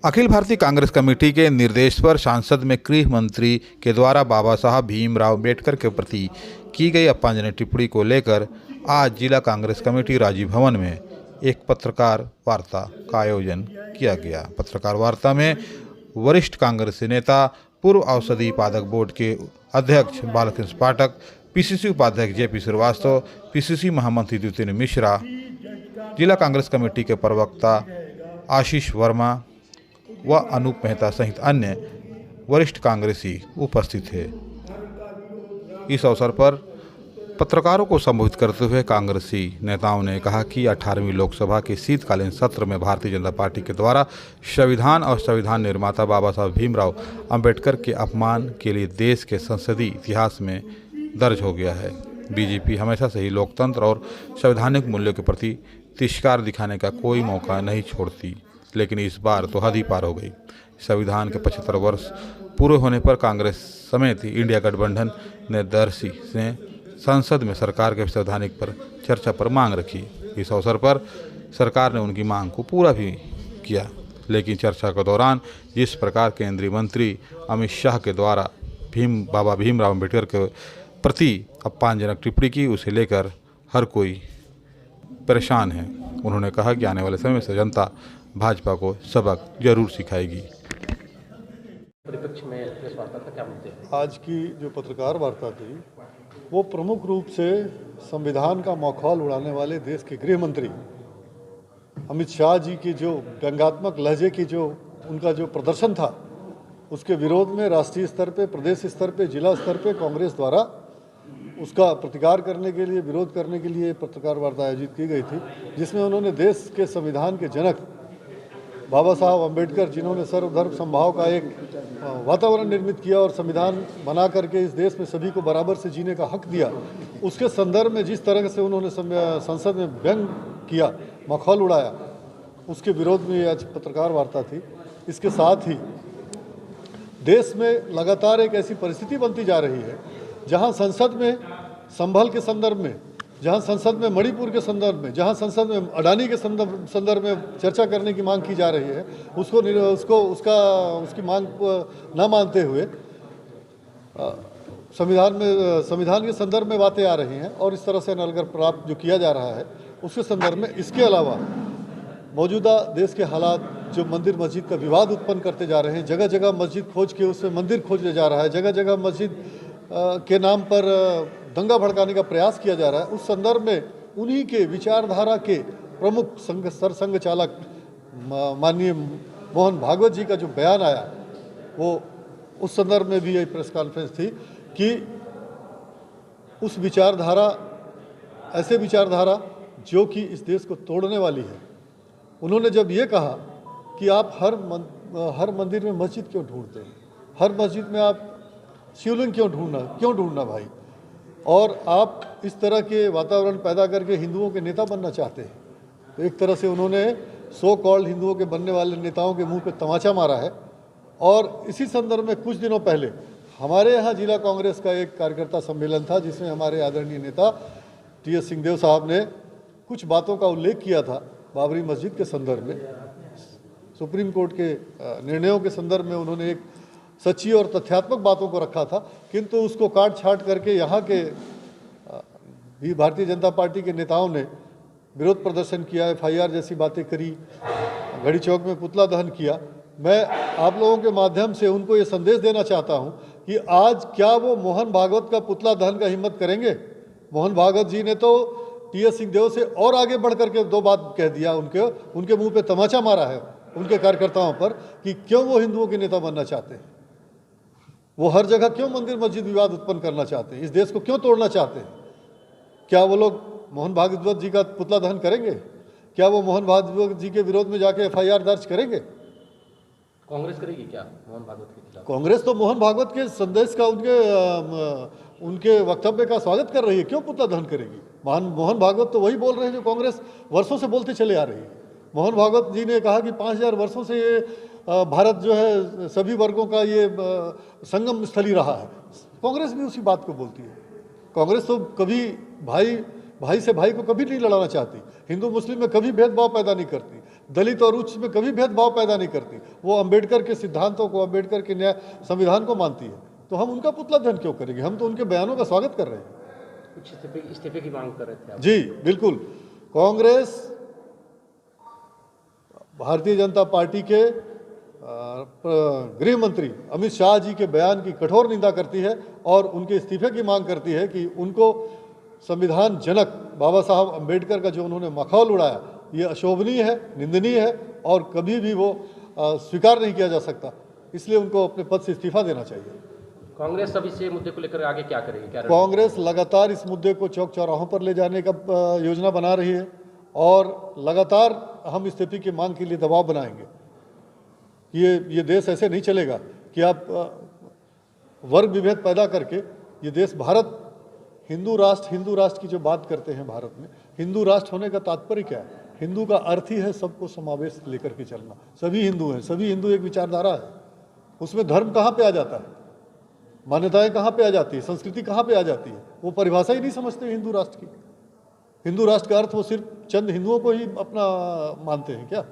Akhil Bharatiya Congress committee के निर्देश पर सांसद में गृह मंत्री के द्वारा बाबा साहब भीमराव अम्बेडकर के प्रति की गई अपमानजनक टिप्पणी को लेकर आज जिला कांग्रेस कमेटी राजीव भवन में एक पत्रकार वार्ता का आयोजन किया गया। पत्रकार वार्ता में वरिष्ठ कांग्रेसी नेता, पूर्व औषधि पादक बोर्ड के अध्यक्ष बालकृष्ण पाठक, पीसीसी उपाध्यक्ष जेपी श्रीवास्तव, पीसीसी महामंत्री द्वितीय मिश्रा, जिला कांग्रेस कमेटी के प्रवक्ता आशीष वर्मा व अनूप मेहता सहित अन्य वरिष्ठ कांग्रेसी उपस्थित थे। इस अवसर पर पत्रकारों को संबोधित करते हुए कांग्रेसी नेताओं ने कहा कि 18वीं लोकसभा के शीतकालीन सत्र में भारतीय जनता पार्टी के द्वारा संविधान और संविधान निर्माता बाबा साहब भीमराव अंबेडकर के अपमान के लिए देश के संसदीय इतिहास में दर्ज हो गया है। बीजेपी हमेशा से ही लोकतंत्र और संवैधानिक मूल्यों के प्रति तिरस्कार दिखाने का कोई मौका नहीं छोड़ती, लेकिन इस बार तो हद ही पार हो गई। संविधान के 75 वर्ष पूरे होने पर कांग्रेस समेत इंडिया गठबंधन ने दर्शी ने संसद में सरकार के संवैधानिक पर चर्चा पर मांग रखी। इस अवसर पर सरकार ने उनकी मांग को पूरा भी किया, लेकिन चर्चा के दौरान जिस प्रकार केंद्रीय मंत्री अमित शाह के द्वारा बाबा भीमराव अम्बेडकर के प्रति अपमानजनक टिप्पणी की, उसे लेकर हर कोई परेशान है। उन्होंने कहा कि आने वाले समय से जनता भाजपा को सबक जरूर सिखाएगी। परिप्रेक्ष्य में प्रेस वार्ता का क्या मुद्दे हैं? आज की जो पत्रकार वार्ता थी वो प्रमुख रूप से संविधान का मखौल उड़ाने वाले देश के गृह मंत्री अमित शाह जी की जो व्यंग्यात्मक लहजे की जो उनका जो प्रदर्शन था, उसके विरोध में राष्ट्रीय स्तर पे, प्रदेश स्तर पे, जिला स्तर पे कांग्रेस द्वारा उसका प्रतिकार करने के लिए, विरोध करने के लिए पत्रकार वार्ता आयोजित की गई थी, जिसमें उन्होंने देश के संविधान के जनक बाबा साहब अम्बेडकर, जिन्होंने सर्वधर्म समभाव का एक वातावरण निर्मित किया और संविधान बना करके इस देश में सभी को बराबर से जीने का हक दिया, उसके संदर्भ में जिस तरह से उन्होंने संसद में व्यंग किया, मखौल उड़ाया, उसके विरोध में आज पत्रकार वार्ता थी। इसके साथ ही देश में लगातार एक ऐसी परिस्थिति बनती जा रही है जहां संसद में संभल के संदर्भ में, जहां संसद में मणिपुर के संदर्भ में, जहां संसद में अडानी के संदर्भ में चर्चा करने की मांग की जा रही है, उसकी मांग न मानते हुए संविधान के संदर्भ में बातें आ रही हैं और इस तरह से अनलगर प्राप्त जो किया जा रहा है उसके संदर्भ में। इसके अलावा मौजूदा देश के हालात जो मंदिर मस्जिद का विवाद उत्पन्न करते जा रहे हैं, जगह जगह मस्जिद खोज के उसमें मंदिर खोजा जा रहा है, जगह जगह मस्जिद के नाम पर दंगा भड़काने का प्रयास किया जा रहा है, उस संदर्भ में उन्हीं के विचारधारा के प्रमुख सरसंघ चालक माननीय मोहन भागवत जी का जो बयान आया, वो उस संदर्भ में भी यही प्रेस कॉन्फ्रेंस थी कि उस विचारधारा, ऐसे विचारधारा जो कि इस देश को तोड़ने वाली है, उन्होंने जब ये कहा कि आप हर मंदिर में मस्जिद क्यों ढूंढते हैं, हर मस्जिद में आप शिवलिंग क्यों ढूंढना भाई, और आप इस तरह के वातावरण पैदा करके हिंदुओं के नेता बनना चाहते हैं। तो एक तरह से उन्होंने सो कॉल्ड हिंदुओं के बनने वाले नेताओं के मुंह पे तमाचा मारा है। और इसी संदर्भ में कुछ दिनों पहले हमारे यहाँ जिला कांग्रेस का एक कार्यकर्ता सम्मेलन था, जिसमें हमारे आदरणीय नेता टी.एस. सिंहदेव साहब ने कुछ बातों का उल्लेख किया था बाबरी मस्जिद के संदर्भ में, सुप्रीम कोर्ट के निर्णयों के संदर्भ में उन्होंने एक सच्ची और तथ्यात्मक बातों को रखा था, किंतु उसको काट छाट करके यहाँ के भी भारतीय जनता पार्टी के नेताओं ने विरोध प्रदर्शन किया, FIR जैसी बातें करी, घड़ी चौक में पुतला दहन किया। मैं आप लोगों के माध्यम से उनको ये संदेश देना चाहता हूँ कि आज क्या वो मोहन भागवत का पुतला दहन का हिम्मत करेंगे? मोहन भागवत जी ने तो टी.एस. सिंहदेव से और आगे बढ़ करके दो बात कह दिया, उनके मुँह पर तमाचा मारा है उनके कार्यकर्ताओं पर कि क्यों वो हिंदुओं के नेता बनना चाहते हैं, वो हर जगह क्यों मंदिर मस्जिद विवाद उत्पन्न करना चाहते हैं, इस देश को क्यों तोड़ना चाहते हैं। क्या वो लोग मोहन भागवत जी का पुतला दहन करेंगे? क्या वो मोहन भागवत जी के विरोध में जाके FIR दर्ज करेंगे? कांग्रेस करेगी क्या मोहन भागवत के खिलाफ? कांग्रेस तो मोहन भागवत के संदेश का, उनके वक्तव्य का स्वागत कर रही है, क्यों पुतला दहन करेगी? मोहन भागवत तो वही बोल रहे हैं जो कांग्रेस वर्षों से बोलते चले आ रही है। मोहन भागवत जी ने कहा कि 5000 वर्षों से ये भारत जो है सभी वर्गों का ये संगम स्थली रहा है। कांग्रेस भी उसी बात को बोलती है। कांग्रेस तो कभी भाई से भाई को कभी नहीं लड़ाना चाहती, हिंदू मुस्लिम में कभी भेदभाव पैदा नहीं करती, दलित और उच्च में कभी भेदभाव पैदा नहीं करती। वो अंबेडकर के सिद्धांतों को, अंबेडकर के न्याय संविधान को मानती है। तो हम उनका पुतला दहन क्यों करेंगे? हम तो उनके बयानों का स्वागत कर रहे हैं। कुछ इस्तीफे की मांग कर रहे थे आप। जी बिल्कुल। कांग्रेस भारतीय जनता पार्टी के गृह मंत्री अमित शाह जी के बयान की कठोर निंदा करती है और उनके इस्तीफे की मांग करती है कि उनको संविधान जनक बाबा साहब अंबेडकर का जो उन्होंने मखौल उड़ाया, ये अशोभनीय है, निंदनीय है और कभी भी वो स्वीकार नहीं किया जा सकता। इसलिए उनको अपने पद से इस्तीफा देना चाहिए। कांग्रेस अब इस मुद्दे को लेकर आगे क्या करेगी? क्या कांग्रेस लगातार इस मुद्दे को चौक चौराहों पर ले जाने का योजना बना रही है और लगातार हम इस्तीफे की मांग के लिए दबाव बनाएंगे। ये देश ऐसे नहीं चलेगा कि आप वर्ग विभेद पैदा करके ये देश भारत हिंदू राष्ट्र की जो बात करते हैं भारत में, हिंदू राष्ट्र होने का तात्पर्य क्या है? हिंदू का अर्थ ही है सबको समावेश लेकर के चलना। सभी हिंदू हैं, सभी हिंदू एक विचारधारा है। उसमें धर्म कहाँ पे आ जाता है? मान्यताएं कहाँ पे आ जाती है? संस्कृति कहाँ पे आ जाती है? वो परिभाषा ही नहीं समझते हिंदू राष्ट्र की। हिंदू राष्ट्र का अर्थ वो सिर्फ चंद हिंदुओं को ही अपना मानते हैं क्या?